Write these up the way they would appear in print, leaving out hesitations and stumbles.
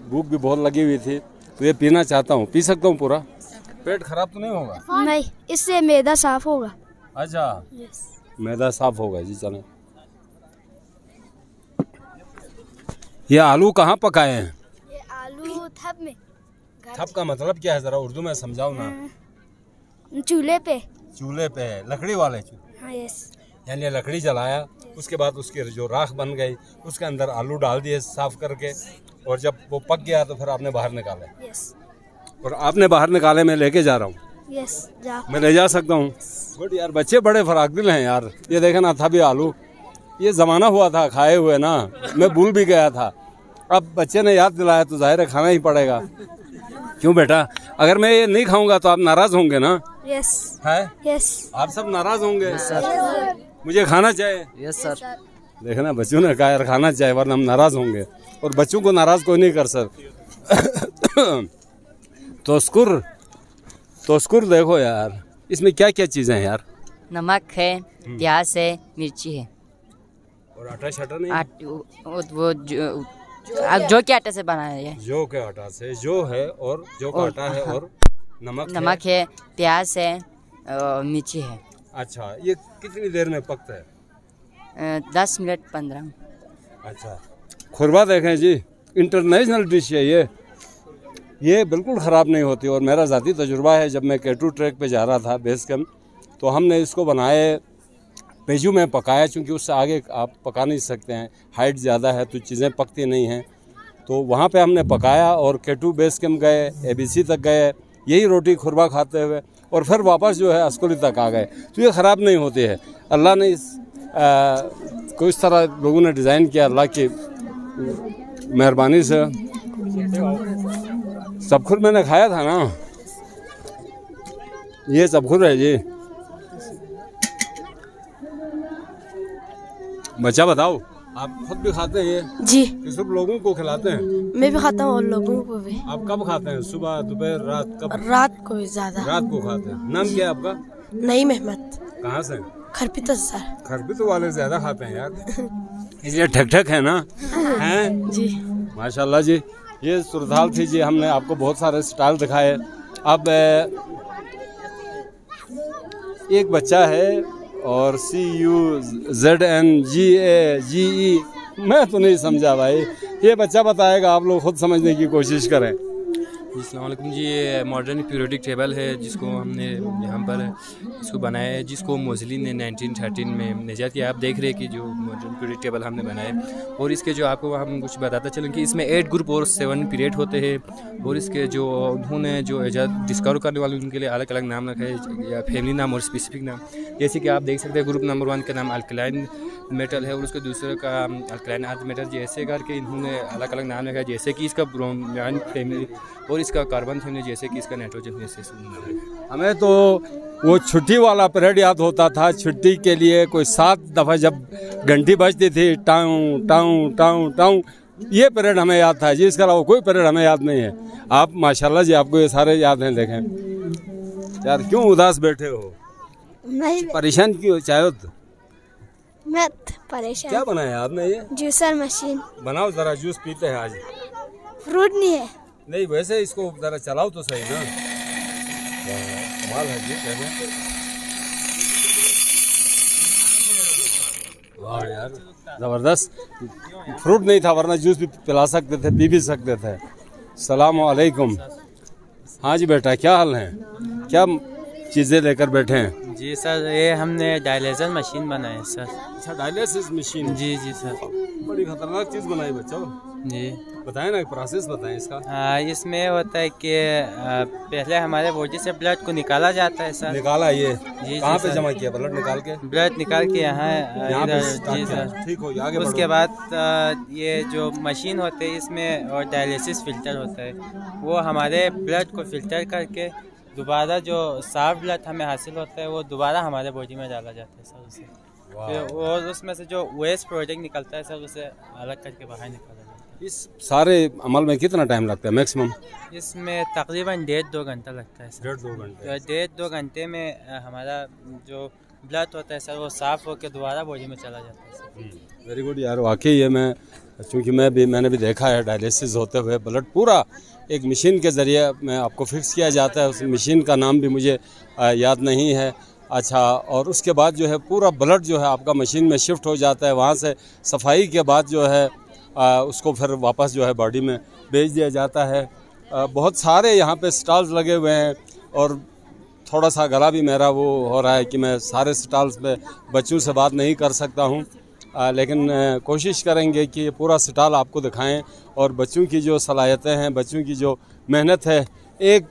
भूख भी बहुत लगी हुई थी, तो ये पीना चाहता हूँ। पी सकता हूँ पूरा? पेट खराब तो नहीं होगा? नहीं, इससे मैदा साफ होगा। अच्छा, मैदा साफ होगा जी। चलें। ये आलू कहाँ पकाए हैं? ये आलू थप में। थप का मतलब क्या है, जरा उर्दू में समझाओ ना। चूल्हे पे। चूल्हे पे, लकड़ी वाले चूल्हे? हाँ, यस। यानी लकड़ी जलाया, उसके बाद उसकी जो राख बन गई उसके अंदर आलू डाल दिए साफ करके, और जब वो पक गया तो फिर आपने बाहर निकाले? यस। और आपने बाहर निकाले, मैं लेके जा रहा हूँ। यस, जा। मैं ले जा सकता हूँ? गुड यार, बच्चे बड़े फराक दिल हैं यार। ये देखे ना, था भी आलू, ये जमाना हुआ था खाए हुए ना, मैं भूल भी गया था। अब बच्चे ने याद दिलाया तो जाहिर है खाना ही पड़ेगा। क्यों बेटा, अगर मैं ये नहीं खाऊंगा तो आप नाराज होंगे ना? यस। है? यस। आप सब नाराज होंगे? मुझे खाना चाहिए। Yes sir. देखना, बच्चों ने कहा यार खाना चाहिए वरना हम नाराज होंगे, और बच्चों को नाराज कोई नहीं कर सकता। तोस्कुर देखो यार, इसमें क्या क्या चीजें हैं यार? नमक है, प्याज है, मिर्ची है। और आटा शाटा नहीं? वो जो के आटे से बना है। जौ के आटा से, जो है और जौ का आटा है, और नमक है, प्याज है, मिर्ची है। अच्छा, ये कितनी देर में पकता है? 10 मिनट 15। अच्छा, खुरबा देखें जी, इंटरनेशनल डिश है ये बिल्कुल ख़राब नहीं होती। और मेरा ज़ाती तजुर्बा है, जब मैं K2 ट्रैक पे जा रहा था बेस कैंप, तो हमने इसको बनाए, पेजू में पकाया, क्योंकि उससे आगे आप पका नहीं सकते हैं, हाइट ज़्यादा है तो चीज़ें पकती नहीं हैं। तो वहाँ पे हमने पकाया और K2 बेस कैंप गए, ABC तक गए, यही रोटी खुरबा खाते हुए, और फिर वापस जो है अस्कुली तक आ गए। तो ये ख़राब नहीं होती है। अल्लाह ने को इस तरह लोगों ने डिज़ाइन किया, अल्लाह की मेहरबानी से। सबखुर मैंने खाया था ना, ये सबखुर है जी। बच्चा बताओ, आप खुद भी खाते हैं ये? जी। कि सिर्फ लोगों को खिलाते हैं? मैं भी खाता हूँ और लोगों को भी। आप कब खाते हैं? सुबह, दोपहर, रात? कब? रात को भी ज्यादा। रात को खाते हैं। नाम क्या है आपका? नईम अहमद। कहाँ से? खरपीत सर। खरपीत वाले ज्यादा खाते हैं यार, इसलिए ठक ठक है ना? हैं जी, माशाल्लाह जी। ये सूरत थी जी, हमने आपको बहुत सारे स्टाइल दिखाए। अब एक बच्चा है और CUZNGAGE, मैं तो नहीं समझा भाई, ये बच्चा बताएगा, आप लोग खुद समझने की कोशिश करें। अस्सलाम वालेकुम जी। ये मॉडर्न पीरियोडिक टेबल है जिसको हमने यहाँ पर इसको बनाया है, जिसको मोज़ली ने 1913 में निजात किया। आप देख रहे हैं कि जो मॉडर्न पीरियोडिक टेबल हमने बनाया है, और इसके जो आपको हम कुछ बताता चलें कि इसमें 8 ग्रुप और 7 पीरियड होते हैं, और इसके जो उन्होंने जो इजाद डिस्कवर करने वाले उनके लिए अलग अलग नाम रखा है, या फैमिली नाम और स्पेसिफिक नाम। जैसे कि आप देख सकते हैं, ग्रुप नंबर 1 का नाम अल्कलाइन मेटल है, और उसके दूसरे का अल्कलाइन अर्थ मेटल, जैसे करके इन्होंने अलग अलग नाम रखा है। जैसे कि इसका ब्रोमीन फैमिली और इसका कार्बन फैमिली, जैसे कि इसका नाइट्रोजन फैमिली। हमें तो वो छुट्टी वाला पीरियड याद होता था। छुट्टी के लिए कोई 7 दफ़ा जब घंटी बजती थी, टाऊं टाऊं टाऊं टाऊं, ये पीरियड हमें याद था जी। इसके अलावा कोई पीरियड हमें याद नहीं है। आप माशाल्लाह जी, आपको ये सारे याद हैं। देखें यार, क्यों उदास बैठे हो? नहीं, परेशान क्यों? चाहे तो मैं परेशान। क्या बनाया आपने? ये जूसर मशीन। बनाओ जरा, जूस पीते हैं आज। फ्रूट नहीं है। नहीं, वैसे इसको जरा चलाओ तो सही ना। कमाल है जी, वाह यार, जबरदस्त। फ्रूट नहीं था वरना जूस भी पिला सकते थे, पी भी सकते थे। सलाम अलैकुम। हाँ जी बेटा, क्या हाल है? क्या चीज़ें लेकर बैठे हैं? जी सर, ये हमने डायलिसिस मशीन बनाई है सर। अच्छा, डायलिसिस मशीन? जी जी सर। बड़ी खतरनाक चीज़ बनाई बच्चों जी। बताएं ना, प्रोसेस बताएं इसका। इसमें होता है कि पहले हमारे बॉडी से ब्लड को निकाला जाता है सर। निकाला? ये जी कहाँ पे सर। जमा किया ब्लड निकाल के? ब्लड निकाल के यहाँ जी सर, ठीक हो, आगे उसके बाद ये जो मशीन होते है इसमें और डायलिसिस फिल्टर होता है, वो हमारे ब्लड को फिल्टर करके दोबारा जो साफ ब्लड हमें हासिल होता है वो दोबारा हमारे बॉडी में डाला जाता है सर उसे। फिर और उसमें से जो वेस्ट प्रोडक्ट निकलता है सर उसे अलग करके बाहर निकाला जाता है। इस सारे अमल में कितना टाइम लगता है मैक्सिमम? इसमें तकरीबन 1.5-2 घंटा लगता है सर। 1.5-2 घंटे? 1.5-2 घंटे में हमारा जो ब्लड होता है सर वो साफ़ होकर दोबारा बॉडी में चला जाता है सर। वेरी गुड यार, वाकई ये मैं चूँकि मैंने भी देखा है डायलिसिस होते हुए ब्लड पूरा एक मशीन के ज़रिए में आपको फिक्स किया जाता है। उस मशीन का नाम भी मुझे याद नहीं है। अच्छा, और उसके बाद जो है पूरा ब्लड जो है आपका मशीन में शिफ्ट हो जाता है। वहाँ से सफाई के बाद जो है उसको फिर वापस जो है बॉडी में भेज दिया जाता है। बहुत सारे यहाँ पे स्टॉल्स लगे हुए हैं और थोड़ा सा गला भी मेरा वो हो रहा है कि मैं सारे स्टॉल्स पे बच्चों से बात नहीं कर सकता हूँ, लेकिन कोशिश करेंगे कि ये पूरा स्टॉल आपको दिखाएं और बच्चों की जो सलाहियतें हैं, बच्चों की जो मेहनत है। एक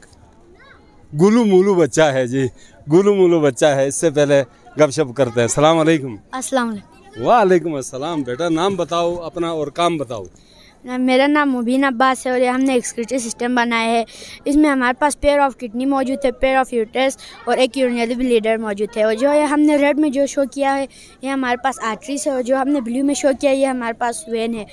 गुलू मुलू बच्चा है जी, गुलू मुलू बच्चा है। इससे पहले गपशप करते हैं। सलाम अलैकुम। अस्सलाम वालेकुम। वालेकुम अस्सलाम। बेटा नाम बताओ अपना और काम बताओ। मेरा नाम मुबीन अब्बास है और ये हमने एक्सक्रीटरी सिस्टम बनाया है। इसमें हमारे पास पेयर ऑफ किडनी मौजूद है, पेयर ऑफ यूट्रस और एक यूरिनरी ब्लीडर मौजूद है। और जो ये हमने रेड में जो शो किया है ये हमारे पास आर्टरीज है और जो हमने ब्लू में शो किया है ये हमारे पास वेन है।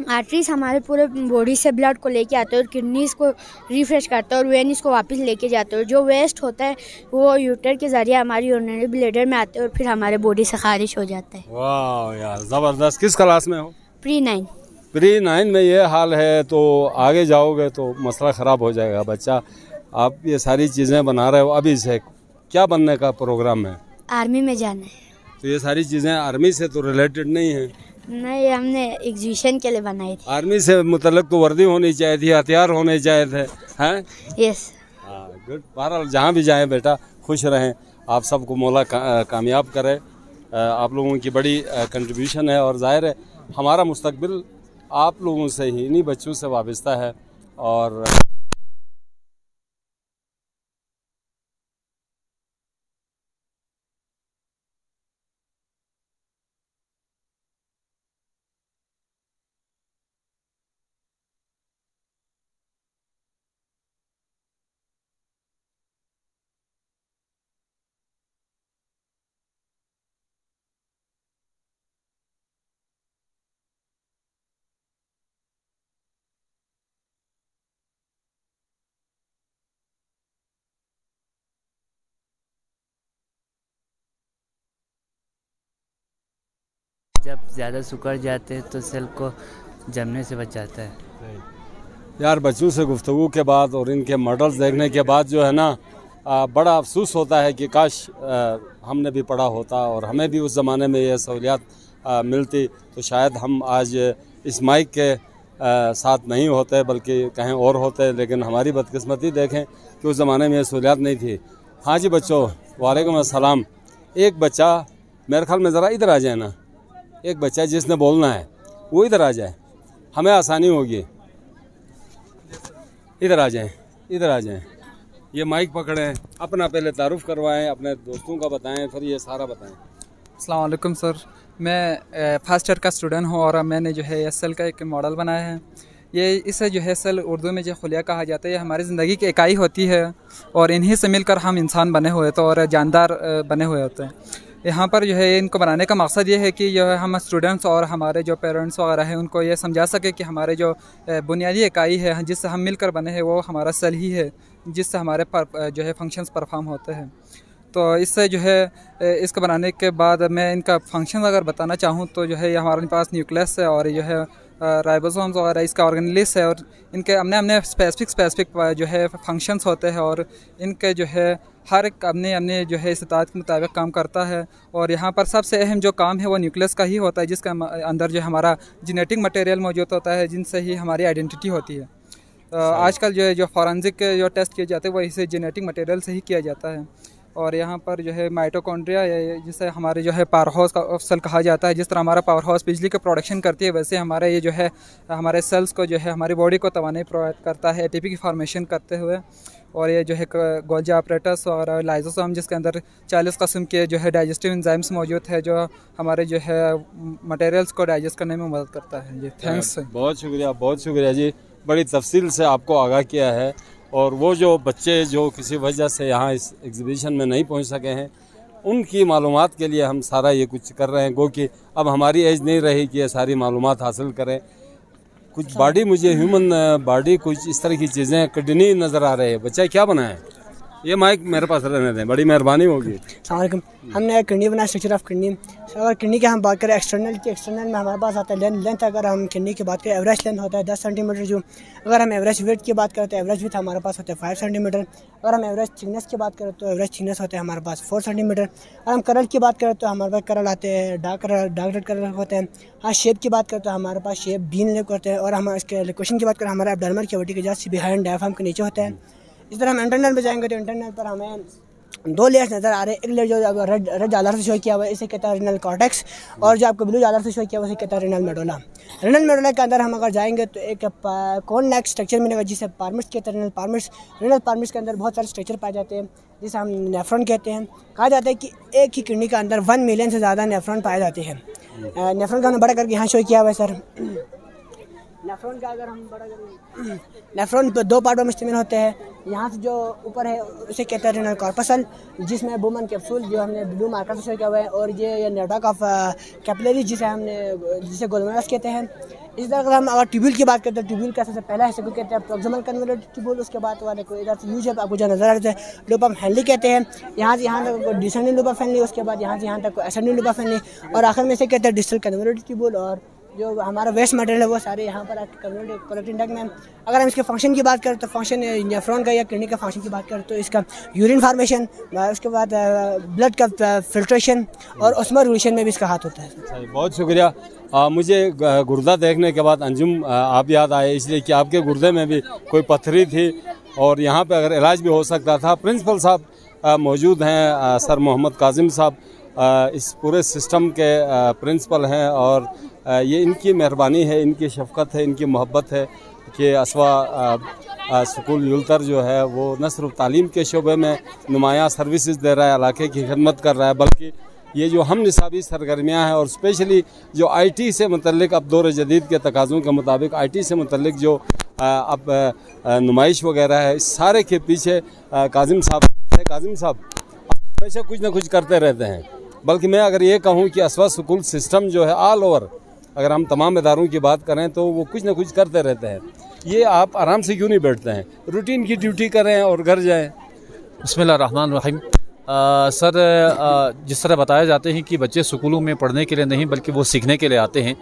आर्टरीज हमारे पूरे बॉडी से ब्लड को लेके आते हैं और किडनीज को रिफ्रेश करते हैं और वेन इसको वापस लेके जाते हैं। और जो वेस्ट होता है वो यूटर के ज़रिए हमारी यूरिनरी ब्लीडर में आते हैं और फिर हमारे बॉडी से खारिज हो जाता है। वाह यार ज़बरदस्त। किस क्लास में हो? प्री-9। प्री-9 में ये हाल है तो आगे जाओगे तो मसला ख़राब हो जाएगा बच्चा। आप ये सारी चीज़ें बना रहे हो अभी से, क्या बनने का प्रोग्राम है? आर्मी में जाना है। तो ये सारी चीज़ें आर्मी से तो रिलेटेड नहीं है? नहीं, हमने एग्जीबिशन के लिए बनाई थी। आर्मी से मुतल्लिक तो वर्दी होनी चाहिए थी, हथियार होने चाहिए थे, हैं? यस। हाँ गुड। बहरहाल जहाँ भी जाएं बेटा खुश रहें, आप सबको मौला कामयाब करे। आप लोगों की बड़ी कंट्रीब्यूशन है और जाहिर है हमारा मुस्तकबिल आप लोगों से ही, इन्हीं बच्चों से वाबस्ता है। और जब ज़्यादा सुकर जाते हैं तो सेल को जमने से बच जाता है। यार बच्चों से गुफ्तगू के बाद और इनके मॉडल्स देखने के बाद जो है ना बड़ा अफसोस होता है कि काश हमने भी पढ़ा होता और हमें भी उस ज़माने में ये सहूलियात मिलती तो शायद हम आज इस माइक के साथ नहीं होते बल्कि कहीं और होते। लेकिन हमारी बदकिस्मती देखें कि उस ज़माने में ये सहूलियात नहीं थी। हाँ जी बच्चों, वालेकुम अस्सलाम। एक बच्चा मेरे ख्याल में ज़रा इधर आ जाए ना, एक बच्चा जिसने बोलना है वो इधर आ जाए, हमें आसानी होगी। इधर आ जाएं, इधर आ जाएं। ये माइक पकड़ें, अपना पहले तारुफ करवाएं, अपने दोस्तों का बताएं, फिर ये सारा बताएं। अस्सलाम वालेकुम सर, मैं फर्स्ट ईयर का स्टूडेंट हूँ और मैंने जो है सेल का एक मॉडल बनाया है। ये इसे जो है सेल उर्दू में जो खुलिया कहा जाता है, ये हमारी ज़िंदगी की इकाई होती है और इन्हीं से मिलकर हम इंसान बने हुए होते हैं और जानदार बने हुए होते हैं। यहाँ पर जो है इनको बनाने का मकसद ये है कि जो है हम स्टूडेंट्स और हमारे जो पेरेंट्स वगैरह हैं उनको ये समझा सके कि हमारे जो बुनियादी इकाई है जिससे हम मिलकर बने हैं वो हमारा सेल ही है, जिससे हमारे जो है फंक्शंस परफॉर्म होते हैं। तो इससे जो है इसको बनाने के बाद मैं इनका फंक्शन अगर बताना चाहूँ तो जो है हमारे पास न्यूक्लियस है और जो है राइबोसोम्स वगैरह इसका ऑर्गेनेलिस है और इनके अपने स्पेसिफिक जो है फंक्शंस होते हैं और इनके जो है हर एक अपने जो है इस्तात के मुताबिक काम करता है। और यहाँ पर सबसे अहम जो काम है वो न्यूक्लियस का ही होता है, जिसका अंदर जो हमारा जेनेटिक मटेरियल मौजूद होता है जिनसे ही हमारी आइडेंटिटी होती है। आजकल जो है जो फॉरेंसिक जो टेस्ट किए जाते हैं वो इसे जेनेटिक मटेरियल से ही किया जाता है। और यहाँ पर जो है माइटोकॉन्ड्रिया जिसे हमारे जो है पावर हाउस का सेल कहा जाता है, जिस तरह हमारा पावर हाउस बिजली का प्रोडक्शन करती है वैसे हमारे ये जो है हमारे सेल्स को जो है हमारी बॉडी को तवानाई प्रोवाइड करता है एटीपी की फॉर्मेशन करते हुए। और ये जो है गोल्जी ऑपरेटस और लाइजोसोम जिसके अंदर 40 किस्म के जो है डाइजेस्टिव एंजाइम्स मौजूद है जो हमारे जो है मटेरियल्स को डाइजेस्ट करने में मदद करता है जी। थैंक्स, बहुत शुक्रिया जी, बड़ी तफसील से आपको आगाह किया है। और वो जो बच्चे जो किसी वजह से यहाँ इस एग्ज़िबिशन में नहीं पहुँच सके हैं उनकी मालूमात के लिए हम सारा ये कुछ कर रहे हैं। गो कि अब हमारी एज नहीं रही कि ये सारी मालूमात हासिल करें। कुछ बॉडी मुझे ह्यूमन बॉडी कुछ इस तरह की चीज़ें किडनी नज़र आ रही है। बच्चा क्या बना है? ये माइक मेरे पास रहने दें, बड़ी मेहरबानी होगी। अस्सलाम वालेकुम। हमने किडनी बनाया, स्ट्रक्चर ऑफ किडनी। अगर किडनी की हम बात करें एक्सटर्नल की, एक्सटर्नल में हमारे पास आता है लेंथ। अगर हम किडनी की बात करें, एवरेज लेंथ होता है 10 सेंटीमीटर जो। अगर हम एवरेज वेट की बात करें तो एवरेज वेट हमारे पास होता है 5 सेंटीमीटर। अगर हम एवरेज थिकनेस की बात करें तो एवरेज थिकनेस होता है हमारे पास 4 सेंटीमीटर। अगर हम कलर की बात करें तो हमारे पास कलर आते हैं डार्क रेड कलर होते हैं। हाँ, शेप की बात करें तो हमारे पास शेप बीन लेक होते हैं। और हम इसके लोकेशन की बात करें, हमारा एब्डोमेन कैविटी के जस्ट बिहाइंड डायफ्राम के नीचे होता है। इस तरह हम इंटरनल में जाएंगे तो इंटरनल पर हमें 2 लेयर्स नज़र आ रहे हैं। एक लेयर जो रेड जालर से शो किया हुआ है, इसे कहता है रिनल कॉर्टेक्स। और जो आपको ब्लू जालर से शो किया हुआ है, इसे कहता है रिनल मेडुला। रिनल मेडुला के अंदर हम अगर जाएंगे तो एक कोन लाइक स्ट्रक्चर मिलेगा जिसे पार्मिट्स कहते हैं, रिनल पार्मिट्स। रिनल पार्मिट्स के अंदर बहुत सारे स्ट्रक्चर पाए जाते हैं जिसे हम नेफ्रॉन कहते हैं। कहा जाता है कि एक ही किडनी के अंदर 1 मिलियन से ज़्यादा नेफ्रॉन पाए जाते हैं। नेफ्रॉन का हमने बड़ा करके यहाँ शो किया हुआ है सर। नेफ्रॉन का अगर हम बड़ा करें, नेफ्रॉन 2 पार्टों में इस्तेमाल होते हैं। यहाँ से जो ऊपर है उसे कहते हैं रिनल कॉर्पसल, जिसमें बुमन कैप्सूल जो हमने ब्लू मार्कर से शो किया हुआ है। और ये नेटवर्क ऑफ कैपिलरी जिसे ग्लोमेरुलस कहते हैं। इस तरह अगर हम ट्यूब्यूल की बात करते हैं, ट्यूब्यूल का सबसे पहला हिस्से को कहते हैं प्रोक्सिमल कन्वोल्यूटेड ट्यूब्यूल। उसके बाद वाले को इधर से यू शेप आपको जो नजर आ रहा है लूप ऑफ हेनली कहते हैं। यहाँ से यहाँ तक डिसेंडिंग लूप ऑफ हेनली, उसके बाद यहाँ से यहाँ तक असेंडिंग लूप ऑफ हेनली, और आखिर में से कहते हैं डिस्टल कन्वोल्यूटेड ट्यूब्यूल। और जो हमारा वेस्ट मटेरियल है वो सारे यहाँ पर कलेक्टिंग टैंक में। अगर हम इसके फंक्शन की बात करें तो फंक्शन नेफ्रॉन का या किडनी का फंक्शन की बात करें तो इसका यूरिन फार्मेशन, उसके बाद ब्लड का फिल्ट्रेशन और ऑस्मो रेगुलेशन में भी इसका हाथ होता है। बहुत शुक्रिया। मुझे गुर्दा देखने के बाद अंजुम आप याद आए, इसलिए कि आपके गुर्दे में भी कोई पत्थरी थी और यहाँ पे अगर इलाज भी हो सकता था। प्रिंसिपल साहब मौजूद हैं, सर मोहम्मद काजिम साहब इस पूरे सिस्टम के प्रिंसिपल हैं। और ये इनकी मेहरबानी है, इनकी शफ़क़त है, इनकी मोहब्बत है कि असवा स्कूल युलतर जो है वो न सिर्फ तालीम के शोबे में नुमायाँ सर्विसेज दे रहा है, इलाके की खिदमत कर रहा है, बल्कि ये जो हम निसाबी सरगर्मियाँ हैं और स्पेशली जो IT से मुतल्लिक अब दौर जदीद के तकाज़ों के मुताबिक IT से मुतल्लिक जो अब नुमाइश वगैरह है, इस सारे के पीछे काजिम साहब है। काजिम साहब हमेशा कुछ ना कुछ करते रहते हैं, बल्कि मैं अगर ये कहूँ कि असवा स्कूल सिस्टम जो है ऑल ओवर, अगर हम तमाम इदारों की बात करें तो वो कुछ ना कुछ करते रहते हैं। ये आप आराम से क्यों नहीं बैठते हैं, रूटीन की ड्यूटी करें और घर जाएं? बिस्मिल्लाह रहमान रहीम। सर, जिस तरह बताया जाते हैं कि बच्चे स्कूलों में पढ़ने के लिए नहीं बल्कि वो सीखने के लिए आते हैं,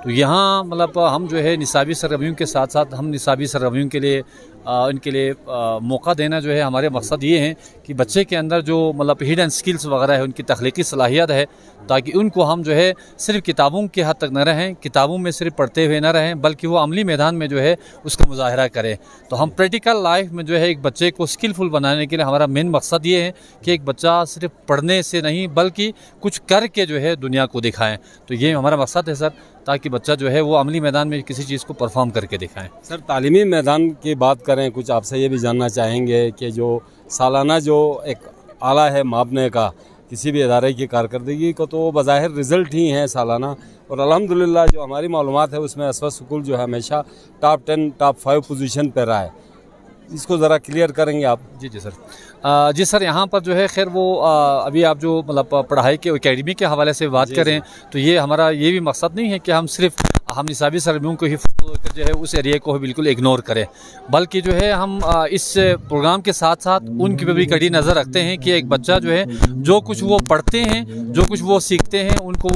तो यहाँ मतलब हम जो है निसाबी सरगर्मियों के साथ साथ हम निसाबी सरगर्मियों के लिए इनके लिए मौका देना जो है हमारे मकसद ये हैं कि बच्चे के अंदर जो मतलब हिडन स्किल्स वगैरह है, उनकी तख्लीकी सलाहियत है, ताकि उनको हम जो है सिर्फ किताबों के हद तक न रहें, किताबों में सिर्फ पढ़ते हुए न रहें, बल्कि वो अमली मैदान में जो है उसका मुजाहरा करें। तो हम प्रैक्टिकल लाइफ में जो है एक बच्चे को स्किलफुल बनाने के लिए हमारा मेन मकसद ये है कि एक बच्चा सिर्फ पढ़ने से नहीं बल्कि कुछ करके जो है दुनिया को दिखाएँ। तो ये हमारा मकसद है सर, ताकि बच्चा जो है वो अमली मैदान में किसी चीज़ को परफॉर्म करके दिखाएं। सर, तालीमी मैदान की बात करें, कुछ आपसे ये भी जानना चाहेंगे कि जो सालाना जो एक आला है मापने का किसी भी इदारे की कारकर्दगी को, तो वो बज़ाहिर रिज़ल्ट ही हैं सालाना, और अल्हम्दुलिल्लाह जो हमारी मालूमात है उसमें असवा स्कूल जो है हमेशा टॉप 10 टॉप 5 पोजीशन पर रहा है। इसको ज़रा क्लियर करेंगे आप? जी सर। जी सर, यहाँ पर जो है खैर वो अभी आप जो मतलब पढ़ाई के एकेडमी के हवाले से बात करें तो ये हमारा ये भी मकसद नहीं है कि हम सिर्फ हम निसाबी सरगर्मियों को ही जो है उस एरिया को बिल्कुल इग्नोर करें, बल्कि जो है हम इस प्रोग्राम के साथ साथ उनकी पे भी कड़ी नज़र रखते हैं कि एक बच्चा जो है जो कुछ वो पढ़ते हैं, जो कुछ वो सीखते हैं, उनको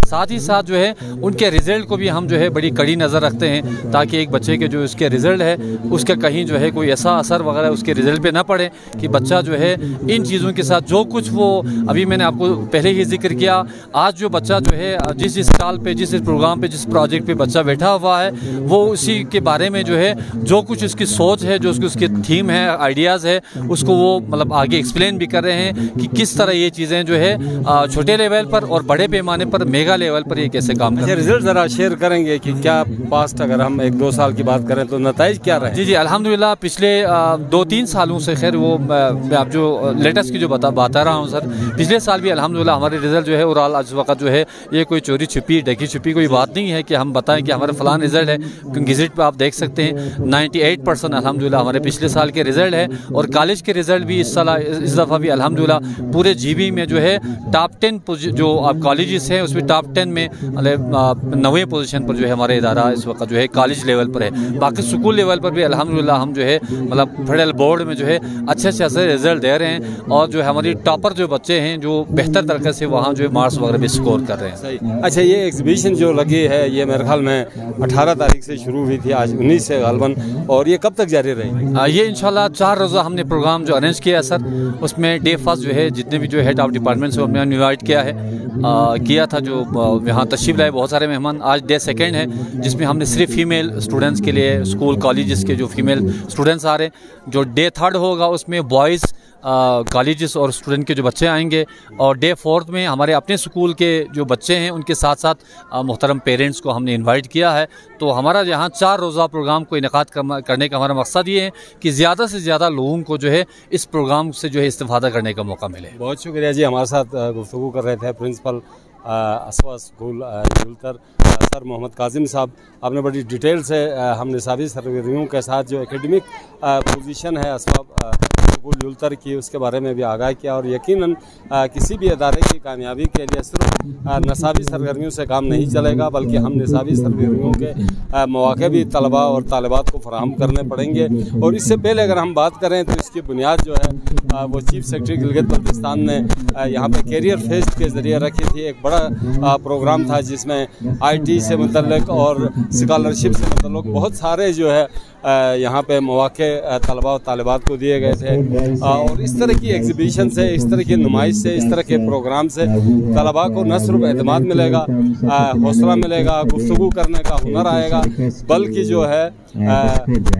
साथ ही साथ जो है उनके रिज़ल्ट को भी हम जो है बड़ी कड़ी नज़र रखते हैं, ताकि एक बच्चे के जो उसके रिज़ल्ट है उसका कहीं जो है कोई ऐसा असर वगैरह उसके रिज़ल्ट पे ना पड़े कि बच्चा जो है इन चीज़ों के साथ जो कुछ वो अभी मैंने आपको पहले ही जिक्र किया, आज जो बच्चा जो है जिस स्टॉल पे, जिस प्रोग्राम पे, जिस प्रोजेक्ट पे बच्चा बैठा हुआ है, वो उसी के बारे में जो है जो कुछ उसकी सोच है, जो उसकी थीम है, आइडियाज़ है, उसको वो मतलब आगे एक्सप्लेन भी कर रहे हैं कि किस तरह ये चीज़ें जो है छोटे लेवल पर और बड़े पैमाने पर, मेगा लेवल पर ये कैसे काम करते हैं। रिजल्ट ज़रा शेयर करेंगे कि क्या पास्ट अगर हम 1-2 साल की बात करें तो नताइज क्या रहे? जी अल्हम्दुलिल्लाह पिछले 2-3 सालों से खैर वो मैं आप जो लेटेस्ट की जो बता रहा हूँ सर, पिछले साल भी अल्हम्दुलिल्लाह हमारे रिज़ल्ट जो है ओवरऑल आज वक्त जो है ये कोई चोरी छुपी ढकी छुपी कोई बात नहीं है कि हम बताएं कि हमारा फलान रिज़ल्ट है। गेज़ेट पे आप देख सकते हैं 98% अल्हम्दुलिल्लाह हमारे पिछले साल के रिज़ल्ट है, और कॉलेज के रिज़ल्ट भी इस दफ़ा भी अल्हम्दुलिल्लाह पूरे GB में जो है टॉप 10 जो आप कॉलेजेस हैं उसमें टॉप 10 में मतलब 9वें पोजीशन पर जो है हमारा इदारा इस वक्त जो है कॉलेज लेवल पर है। बाकी स्कूल लेवल पर भी अल्हम्दुलिल्लाह हम जो है मतलब फेडरल बोर्ड में जो है अच्छे से अच्छे रिजल्ट दे रहे हैं और जो है हमारी टॉपर जो बच्चे हैं जो बेहतर तरीके से वहाँ जो है मार्क्स वगैरह भी स्कोर कर रहे हैं। सही। अच्छा, ये एग्जीबिशन जो लगी है ये मेरे ख्याल में 18 तारीख से शुरू हुई थी, आज 19 से गालबन, और ये कब तक जारी रहेगी? ये इंशाल्लाह 4 रोज़ा हमने प्रोग्राम जो अरेंज किया है सर, उसमें डे फर्स्ट जो है जितने भी जो हेड ऑफ डिपार्टमेंट से हमने इन्वाइट किया था जो यहाँ तशरीफ लाए बहुत सारे मेहमान। आज डे सेकेंड है जिसमें हमने सिर्फ फीमेल स्टूडेंट्स के लिए स्कूल कॉलेजेस के जो फीमेल स्टूडेंट्स आ रहे हैं। जो डे थर्ड होगा उसमें बॉयज़ कॉलेजेस और स्टूडेंट के जो बच्चे आएंगे, और डे फोर्थ में हमारे अपने स्कूल के जो बच्चे हैं उनके साथ साथ मोहतरम पेरेंट्स को हमने इनवाइट किया है। तो हमारा यहाँ 4 रोज़ा प्रोग्राम को इनेकाद करने का हमारा मकसद ये है कि ज़्यादा से ज़्यादा लोगों को जो है इस प्रोग्राम से जो है इस्तेफादा करने का मौका मिले। बहुत शुक्रिया जी, हमारे साथ गुफ्तगू कर रहे थे principal Aswa school Zultar sir Mohammad Kazim साहब। आपने बड़ी डिटेल से हमने सभी सरगर्मियों के साथ जो एकेडमिक पोजीशन है असवा स्कूल जुलतर की उसके बारे में भी आगाह किया, और यकीनन किसी भी अदारे की कामयाबी के लिए सिर्फ नसाबी सरगर्मियों से काम नहीं चलेगा, बल्कि हम नसाबी सरगर्मियों के मौके भी तलबा और तालिबात को फराहम करने पड़ेंगे। और इससे पहले अगर हम बात करें तो इसकी बुनियाद जो है वो चीफ सेक्रेटरी गिलगित बल्तिस्तान ने यहाँ पे कैरियर फेस्ट के ज़रिए रखी थी। एक बड़ा प्रोग्राम था जिसमें IT से मुतल्लिक और स्कॉलरशिप से मुतल्लिक बहुत सारे जो है यहाँ पे मौके तलबा और तालिबात को दिए गए थे। और इस तरह की एग्जीबिशन से, इस तरह की नुमाइश से, इस तरह के प्रोग्राम से तलबा को न सिर्फ एतमाद मिलेगा, हौसला मिलेगा, गुफ्तगू करने का हुनर आएगा, बल्कि जो है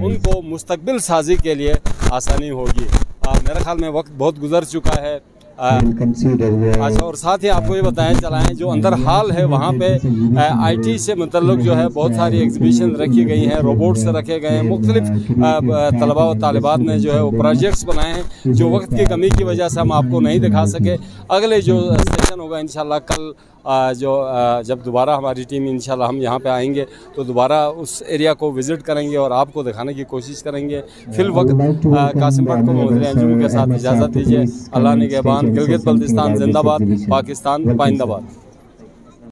उनको मुस्तकबिल साजी के लिए आसानी होगी। मेरे ख्याल में वक्त बहुत गुजर चुका है। अच्छा, और साथ ही आपको ये बताएं चलाएं जो अंदर हाल है वहाँ पे IT से मुतल्लिक जो है बहुत सारी एग्जीबिशन रखी गई हैं, रोबोट्स रखे गए हैं, मुख्तलिफ तलबा और तालिबात ने जो है वो प्रोजेक्ट्स बनाए हैं जो वक्त की कमी की वजह से हम आपको नहीं दिखा सके। अगले जो सेशन होगा इंशाल्लाह कल जब दोबारा हमारी टीम इंशाल्लाह हम यहाँ पे आएंगे तो दोबारा उस एरिया को विज़िट करेंगे और आपको दिखाने की कोशिश करेंगे। फिल वक्त कासिम भट्ट को मोहम्मद अंजुम के साथ इजाज़त दीजिए। अल्लाह निगहबान। गिलगित बल्तिस्तान जिंदाबाद, पाकिस्तान पाइंदाबाद।